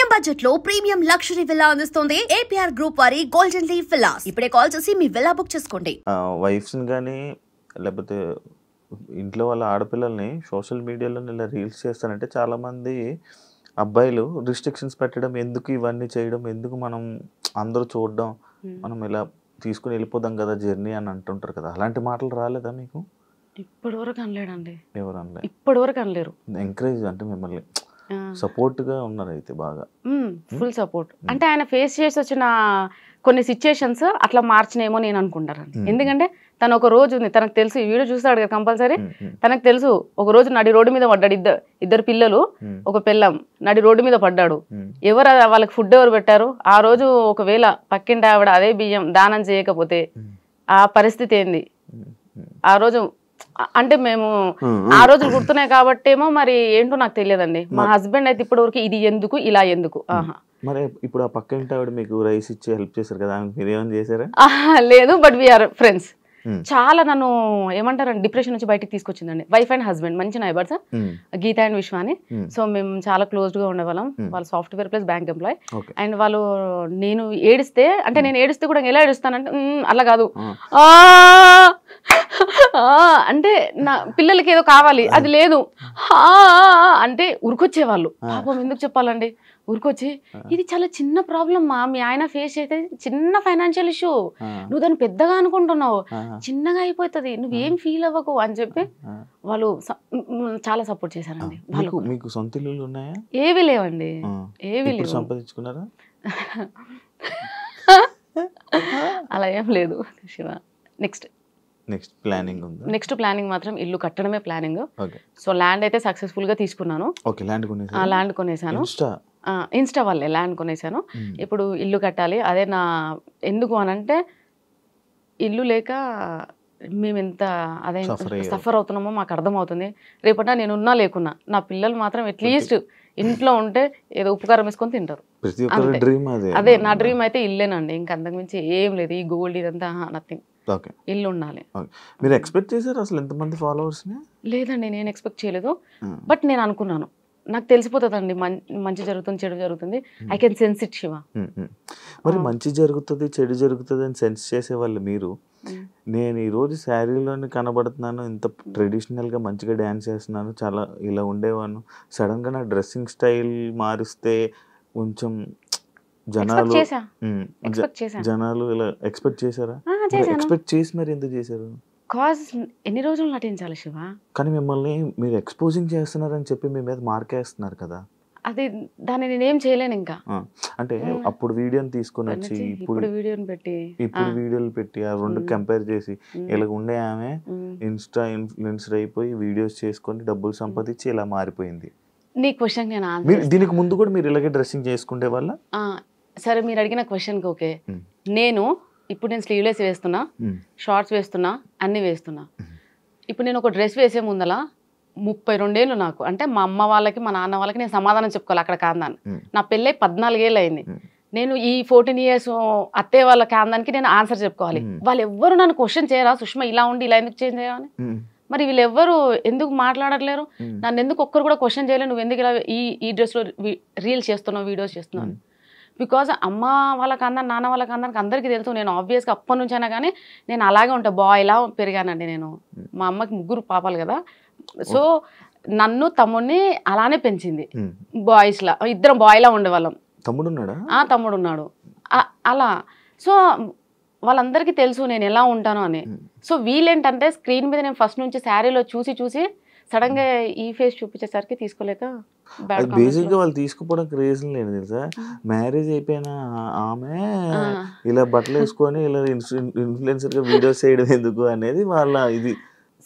Medium budget లో premium luxury villa అందిస్తుంది APR group వారి గోల్డెన్ లీఫ్ విల్లాస్. ఇప్పుడే కాల్ చేసి మీ విల్లా బుక్ చేసుకోండి. వైఫ్స్ కానీ లేకపోతే ఇంట్లో వాళ్ళ ఆడపిల్లల్ని సోషల్ మీడియాలో ఇలా రీల్స్ చేస్తారంటే చాలామంది అబ్బాయిలు రిస్ట్రిక్షన్స్ పెట్టడం, ఎందుకు ఇవన్నీ చేయడం, ఎందుకు మనం అందరూ చూడడం, మనం ఇలా తీసుకుని వెళ్ళిపోదాం కదా జర్నీ అని అంటుంటారు కదా. అలాంటి మాటలు రాలేదా మీకు? ఇప్పటివరకు అనలేడండి. ఎవరు అనలే? ఇప్పటివరకు అనలేరు. ఎంకరేజ్ అంటే మిమ్మల్ని సపోర్ట్ గా ఉన్నారు అయితే బాగా. Full support. అంటే ఆయన ఫేస్ చేసి వచ్చిన కొన్ని సిచ్యుయేషన్స్ అట్లా మార్చినేమో నేను అనుకుంటానండి. ఎందుకంటే తను ఒక రోజు ఉంది, తనకు తెలుసు, ఈ వీడియో చూస్తాడు కదా కంపల్సరీ, తనకు తెలుసు ఒక రోజు నడి రోడ్డు మీద పడ్డాడు. ఇద్దరు పిల్లలు, ఒక పిల్లం నడి రోడ్డు మీద పడ్డాడు. ఎవరు వాళ్ళకి ఫుడ్ ఎవరు పెట్టారు? ఆ రోజు ఒకవేళ పక్కింటి ఆవిడ అదే బియ్యం దానం చేయకపోతే ఆ పరిస్థితి ఏంది? ఆ రోజు అంటే మేము ఆ రోజులు గుర్తున్నాయి కాబట్టి ఏమో మరి ఏంటో నాకు తెలియదండి. మా హస్బెండ్ అయితే ఇప్పటి వరకు ఇది ఎందుకు ఇలా ఎందుకు. మరి ఇప్పుడు ఆ పక్కింటి ఆవిడ మీకు రైస్ ఇచ్చి హెల్ప్ చేశారు కదా, మీరు ఏమైనా చేశారా? లేదు, బట్ వీఆర్ ఫ్రెండ్స్. చాలా నన్ను ఏమంటారండి డిప్రెషన్ నుంచి బయటకు తీసుకొచ్చిందండి. వైఫ్ అండ్ హస్బెండ్ మంచి నైబర్స్, గీత అండ్ విశ్వాని. సో మేము చాలా క్లోజ్డ్ గా ఉండేవాళ్ళం. వాళ్ళు software plus bank employee. And వాళ్ళు నేను ఏడిస్తే, అంటే నేను ఏడిస్తే కూడా ఎలా ఏడుస్తానంటే అలా కాదు, అంటే నా పిల్లలకి ఏదో కావాలి, అది లేదు అంటే ఉరికొచ్చేవాళ్ళు. పాపం ఎందుకు చెప్పాలండి, ఊరికొచ్చి ఇది చాలా చిన్న ప్రాబ్లం మా, మీ ఆయన ఫేస్ అయితే చిన్న ఫైనాన్షియల్ ఇష్యూ, నువ్వు దాన్ని పెద్దగా అనుకుంటున్నావు, చిన్నగా అయిపోతుంది, నువ్వేం ఫీల్ అవ్వకు అని చెప్పి వాళ్ళు చాలా సపోర్ట్ చేశారండి. మీకు సొంత ఇల్లులు ఉన్నాయా? ఏవి లేవండి, ఏవి లేవు. సంపాదించుకున్నారా? అలా ఏం లేదు శివ. నెక్స్ట్ ప్లానింగ్ మాత్రం ఇల్లు కట్టడమే ప్లానింగ్. సో ల్యాండ్ అయితే సక్సెస్ఫుల్ గా తీసుకున్నాను. ల్యాండ్ కొనేసాను, ఇన్స్టా వాళ్ళే ల్యాండ్ కొనేసాను. ఇప్పుడు ఇల్లు కట్టాలి. అదే నా ఎందుకు అనంటే ఇల్లు లేక మేము ఎంత అదే సఫర్ అవుతున్నామో మాకు అర్థమవుతుంది. రేపట నేను ఉన్నా లేకున్నా నా పిల్లలు మాత్రం అట్లీస్ట్ ఇంట్లో ఉంటే ఏదో ఉపకారం వేసుకొని తింటారు. అదే నా డ్రీమ్ అయితే ఇల్లేనండి. ఇంక అంతకుమించి ఏం లేదు. ఈ గోల్డ్ ఇదంతా నథింగ్. ఇల్లు ఉండాలి. మీరు ఎక్స్పెక్ట్ చేశారు అసలు ఎంతమంది ఫాలోవర్స్? లేదండి, నేను ఎక్స్పెక్ట్ చేయలేదు. బట్ నేను అనుకున్నాను, నాకు తెలిసిపోతుందండి మంచి జరుగుతుంది చెడు జరుగుతుంది. I can sense it Shiva. మరి మంచి జరుగుతుంది చెడు జరుగుతుంది అని సెన్స్ చేసేవాళ్ళు మీరు. నేను ఈరోజు శారీలోనే కనబడుతున్నాను, ఇంత ట్రెడిషనల్గా మంచిగా డ్యాన్స్ చేస్తున్నాను, చాలా ఇలా ఉండేవాను, సడన్గా నా డ్రెస్సింగ్ స్టైల్ మారిస్తే కొంచెం జనాలు ఇలా ఎక్స్పెక్ట్ చేశారా? ఎక్స్పెక్ట్ చేసి మరి ఎందుకు చేశారు? కాజ్ ఎన్ని రోజులు నటించాలి శివ? కానీ మిమ్మల్ని మీరు ఎక్స్పోజింగ్ చేస్తున్నారని చెప్పి మీ మీద మార్కేస్తున్నారు కదా. అది దాన్ని నేనేం చేయలేను ఇంకా. అంటే అప్పుడు వీడియోని తీసుకొని వచ్చి ఇప్పుడు వీడియోలు పెట్టి ఆ రెండు కంపేర్ చేసి ఇలా ఉండే ఆమె ఇన్స్టా ఇన్ఫ్లుయెన్సర్ అయిపోయి వీడియోస్ చేసుకొని డబ్బులు సంపాదించి ఇలా మారిపోయింది. నీ క్వశ్చన్ నేను దీనికి ముందు కూడా మీరు ఇలాగే డ్రెస్సింగ్ చేసుకుంటే వాళ్ళ? సరే, మీరు అడిగిన క్వశ్చన్కి ఓకే. నేను స్లీవ్లెస్ వేస్తున్నా, షార్ట్స్ వేస్తున్నా, అన్ని వేస్తున్నా. ఇప్పుడు నేను ఒక డ్రెస్ వేసే ముందల 32 ఏళ్ళు నాకు, అంటే మా అమ్మ వాళ్ళకి మా నాన్న వాళ్ళకి నేను సమాధానం చెప్పుకోవాలి అక్కడ కాందాన్ని. నా పెళ్ళై 14 ఏళ్ళు అయింది. నేను ఈ 14 ఇయర్స్ అత్తే వాళ్ళ కాందానికి నేను ఆన్సర్ చెప్పుకోవాలి. వాళ్ళు ఎవ్వరు నన్ను క్వశ్చన్ చేయరా, సుష్మా ఇలా ఉండి ఇలా ఎందుకు చేంజ్ చేయాలని? మరి వీళ్ళు ఎవ్వరు ఎందుకు మాట్లాడట్లేరు? నన్ను ఎందుకు ఒక్కరు కూడా క్వశ్చన్ చేయలేదు, నువ్వు ఎందుకు ఇలా ఈ డ్రెస్లో రీల్స్ చేస్తున్నావు, వీడియోస్ చేస్తున్నావు? బికాజ్ అమ్మ వాళ్ళకి అందరు నాన్న వాళ్ళకి అందరికి అందరికీ తెలుసు. నేను ఆబ్వియస్గా అప్పటి నుంచి అయినా కానీ నేను అలాగే ఉంటా, బాయ్లా పెరిగానండి నేను. మా అమ్మకి 3 పాపాలు కదా. సో నన్ను తమ్ముడిని అలానే పెంచింది. బాయ్స్లా ఇద్దరం బాయ్లా ఉండేవాళ్ళం. తమ్ముడు ఉన్నాడు అలా. సో వాళ్ళందరికీ తెలుసు నేను ఎలా ఉంటాను అని. సో వీళ్ళేంటంటే స్క్రీన్ మీద నేను ఫస్ట్ నుంచి శారీలో చూసి సడన్ గా ఈ ఫేస్ చూపించేసరికి తీసుకోలేక బేసిక్ గా వాళ్ళు తీసుకుపోవడానికి రీజన్ లేదు తెలుసా. మ్యారేజ్ అయిపోయిన ఆమె ఇలా బట్టలు వేసుకొని ఇలా ఇన్ఫ్లుయెన్సర్ గా వీడియోస్ చేయడం ఎందుకు అనేది వాళ్ళ ఇది.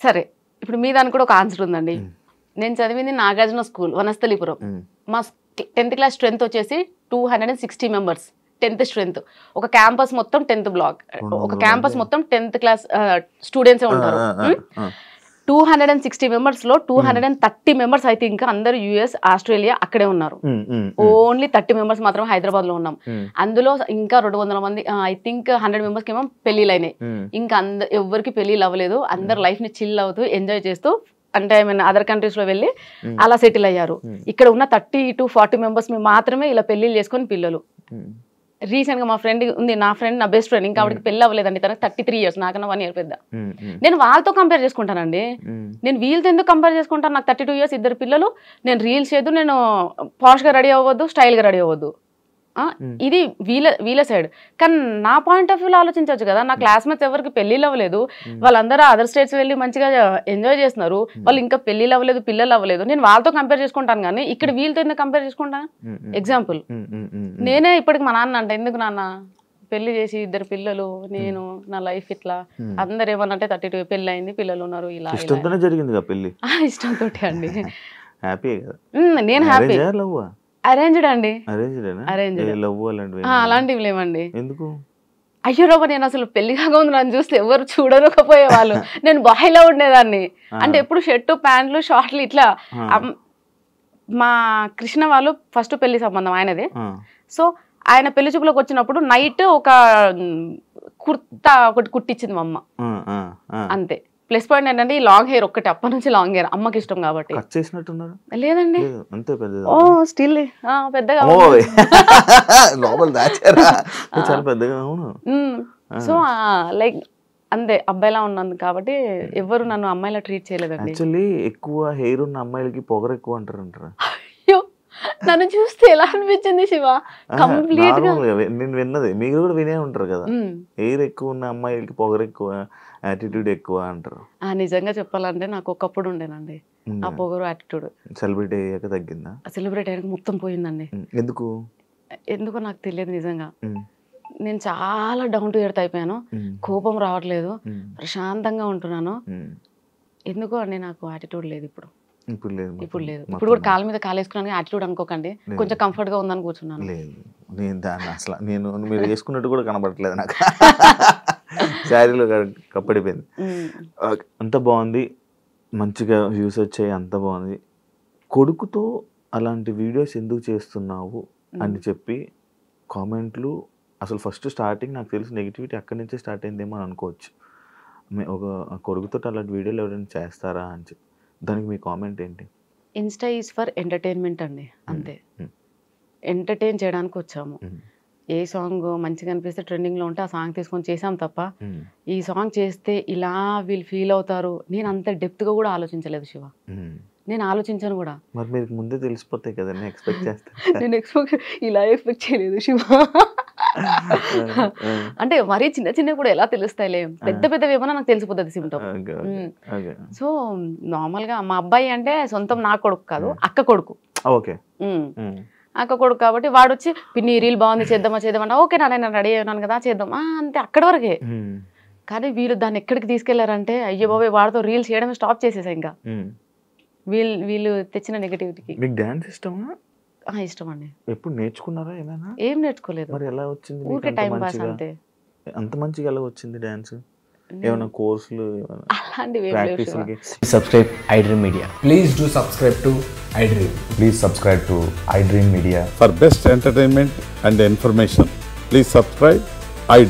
సరే, ఇప్పుడు మీ దానికి కూడా ఒక ఆన్సర్ ఉందండి. నేను చదివింది నాగార్జున స్కూల్, వనస్థలిపురం. మా 10th క్లాస్ స్ట్రెంత్ వచ్చేసి 260 మెంబర్స్. 10th strength. ఒక క్యాంపస్ మొత్తం 10th బ్లాక్, ఒక క్యాంపస్ మొత్తం 10th క్లాస్ స్టూడెంట్సే ఉంటారు. 260 మెంబర్స్ లో 230 మెంబర్స్ అయితే ఇంకా అందరు యుఎస్, ఆస్ట్రేలియా అక్కడే ఉన్నారు. ఓన్లీ 30 మెంబర్స్ మాత్రం హైదరాబాద్ లో ఉన్నాం. అందులో ఇంకా 200 మంది, ఐ థింక్ 100 మెంబర్స్ కి ఏమో పెళ్లిళ్ళు అయినాయి. ఇంకా ఎవరికి పెళ్లిళ్ళు అవ్వలేదు. అందరు లైఫ్ ని చిల్ అవుతూ ఎంజాయ్ చేస్తూ అంటే ఐ మీన్ అదర్ కంట్రీస్ లో వెళ్ళి అలా సెటిల్ అయ్యారు. ఇక్కడ ఉన్న 30 to 40 మెంబర్స్ మాత్రమే ఇలా పెళ్లిళ్ళు చేసుకొని పిల్లలు. రీసెంట్ గా మా ఫ్రెండ్ ఉంది, నా ఫ్రెండ్ నా బెస్ట్ ఫ్రెండ్, ఇంకా ఆవిడకి పెళ్లి అవ్వలేదండి, తనకు 33 years, నాకన్నా 1 year పెద్ద. నేను వాళ్ళతో కంపేర్ చేసుకుంటానండి. నేను వీళ్ళతో ఎందుకు కంపేర్ చేసుకుంటాను? నాకు 32 years, 2 పిల్లలు, నేను రీల్స్ చేయదు, నేను పాష్ గా రెడీ అవ్వద్దు, స్టైల్ గా రెడీ అవ్వద్దు. ఇది వీళ్ళ సైడ్. కానీ నా పాయింట్ ఆఫ్ వ్యూలో ఆలోచించవచ్చు కదా. నా క్లాస్మేట్స్ ఎవరికి పెళ్లిళ్ళు అవ్వలేదు, వాళ్ళందరూ అదర్ స్టేట్స్ వెళ్ళి మంచిగా ఎంజాయ్ చేస్తున్నారు, వాళ్ళు ఇంకా పెళ్లిళ్ళు అవ్వలేదు, పిల్లలు అవ్వలేదు. నేను వాళ్ళతో కంపేర్ చేసుకుంటాను, కానీ ఇక్కడ వీళ్ళతో ఎందుకు కంపేర్ చేసుకుంటాను? ఎగ్జాంపుల్, నేనే ఇప్పటికి మా నాన్న అంటే, ఎందుకు నాన్న పెళ్లి చేసి 2 పిల్లలు, నేను నా లైఫ్ ఇట్లా, అందరు ఏమన్నంటే 32 పెళ్లి అయింది, పిల్లలు ఉన్నారు, ఇలా జరిగింది పెళ్లి ఇష్టంతో అండి. హ్యాపీ నేను హ్యాపీ. అరేంజ్డ్ అండి, అలాంటివి లేవండి. ఎందుకు? అయ్యో రాబా, నేను అసలు పెళ్లి కాక ఉంది నన్ను చూస్తే ఎవరు చూడకపోయేవాళ్ళు. నేను బాయ్లో ఉండేదాన్ని, అంటే ఎప్పుడు షర్టు ప్యాంట్లు షార్ట్లు ఇట్లా. మా కృష్ణ వాళ్ళు ఫస్ట్ పెళ్లి సంబంధం ఆయనదే. సో ఆయన పెళ్లి చూపులోకి వచ్చినప్పుడు నైట్ ఒక కుర్తా ఒకటి కుట్టించింది మా అమ్మ, అంతే. ప్లస్ పాయింట్ ఏంటంటే ఈ లాంగ్ హెయిర్ ఒక్కటి, అప్పటి నుంచి లాంగ్ హెయిర్ అమ్మకి ఇష్టం కాబట్టి. లేదండి, ఓ స్టిల్ పెద్దగా. సో లైక్ అంతే, అబ్బాయిలా ఉన్నది కాబట్టి ఎవరు నన్ను అమ్మాయిలా ట్రీట్ చేయలేదండి. యాక్చువల్లీ ఎక్కువ హెయిర్ ఉన్న అమ్మాయిలకి పొగరు ఎక్కువ అంటారు. నన్ను చూస్తే ఎలా అనిపించింది శివ? కంప్లీట్ గా నేను విన్నది, మీరు కూడా వినే ఉంటారు కదా, హెయిర్ ఎక్కువ ఉన్న అమ్మాయిలకి పొగరు ఎక్కువ, యాటిట్యూడ్ ఎక్కువ అంటారు. నిజంగా చెప్పాలంటే నాకు ఒకప్పుడు ఉండేనండి ఆ పొగరు యాటిట్యూడ్. సెలబ్రిటీ అయ్యాక తగ్గిందా? సెలబ్రిటీ అయ్యాక మొత్తం పోయిందండి. ఎందుకో నాకు తెలియదు నిజంగా. నేను చాలా డౌన్ టు ఎర్త్ అయిపోయాను, కోపం రావట్లేదు, ప్రశాంతంగా ఉంటున్నాను. ఎందుకో అండి నాకు యాటిట్యూడ్ లేదు ఇప్పుడు. ఇప్పుడు లేదు. ఇప్పుడు కూడా కాళ్ళ మీద కాలేసుకున్నాను, యాటిట్యూడ్ అనుకోకండి, కొంచెం కంఫర్ట్ గా ఉందని కూర్చున్నాను. నేను దాన్ని అసలు మీరు వేసుకున్నట్టు కూడా కనబడట్లేదు నాకు, శారీలో కప్పడిపోయింది. అంత బాగుంది, మంచిగా వ్యూస్ వచ్చాయి, అంత బాగుంది. కొడుకుతో అలాంటి వీడియోస్ ఎందుకు చేస్తున్నావు అని చెప్పి కామెంట్లు, అసలు ఫస్ట్ స్టార్టింగ్ నాకు తెలిసి నెగిటివిటీ అక్కడి నుంచే స్టార్ట్ అయిందేమో అని అనుకోవచ్చు. ఒక కొడుకుతో అలాంటి వీడియోలు ఎవరైనా చేస్తారా అని చెప్పి, దానికి మీ కామెంట్ ఏంటి? ఇన్స్టా ఈజ్ ఫర్ ఎంటర్టైన్మెంట్ అండి, అంతే. ఎంటర్టైన్ చేయడానికి వచ్చాము. ఏ సాంగ్ మంచిగా అనిపిస్తే ట్రెండింగ్లో ఉంటే ఆ సాంగ్ తీసుకొని చేసాం తప్ప, ఈ సాంగ్ చేస్తే ఇలా వీళ్ళు ఫీల్ అవుతారు, నేను అంత డెప్త్గా కూడా ఆలోచించలేదు శివ. నేను ఆలోచించాను కూడా. మరి మీకు ముందే తెలిసిపోతాయి కదా, నేను ఎక్స్పెక్ట్ ఇలా ఎక్స్పెక్ట్ చేయలేదు శివ. అంటే మరీ చిన్న చిన్న కూడా ఎలా తెలుస్తాయిలే, పెద్ద పెద్దవి ఏమన్నా నాకు తెలిసిపోతుంది సిమ్టమ్. సో నార్మల్ గా మా అబ్బాయి అంటే సొంతం నా కొడుకు కాదు, అక్క కొడుకు. అక్క కొడుకు కాబట్టి వాడు వచ్చి పిన్ని రీల్ బాగుంది చేద్దామా ఓకే నేను రెడీ అయినాను కదా చేద్దాం అంతే, అక్కడి వరకే. కానీ వీళ్ళు దాన్ని ఎక్కడికి తీసుకెళ్లారంటే, అయ్యో బాబాయ్ వాడితో రీల్స్ చేయడమే స్టాప్ చేసేసా. ఇంకా వీళ్ళు తెచ్చిన నెగటివిటీకి. మీకు డాన్స్ ఇష్టమా? ఇష్టం అండి. ఎప్పుడు నేర్చుకున్నారా ఏమైనా? ఏం నేర్చుకోలేదు. మరి ఎలా వచ్చింది? ఊరికే టైం పాస్ అంతే. అంత మంచిగా ఎలా వచ్చింది డాన్స్? ఏమైనా కోర్సులు అలాంటివి? Subscribe iDream Media. Please do subscribe to iDream. Please subscribe to iDream Media. For best entertainment and information, please subscribe iDream.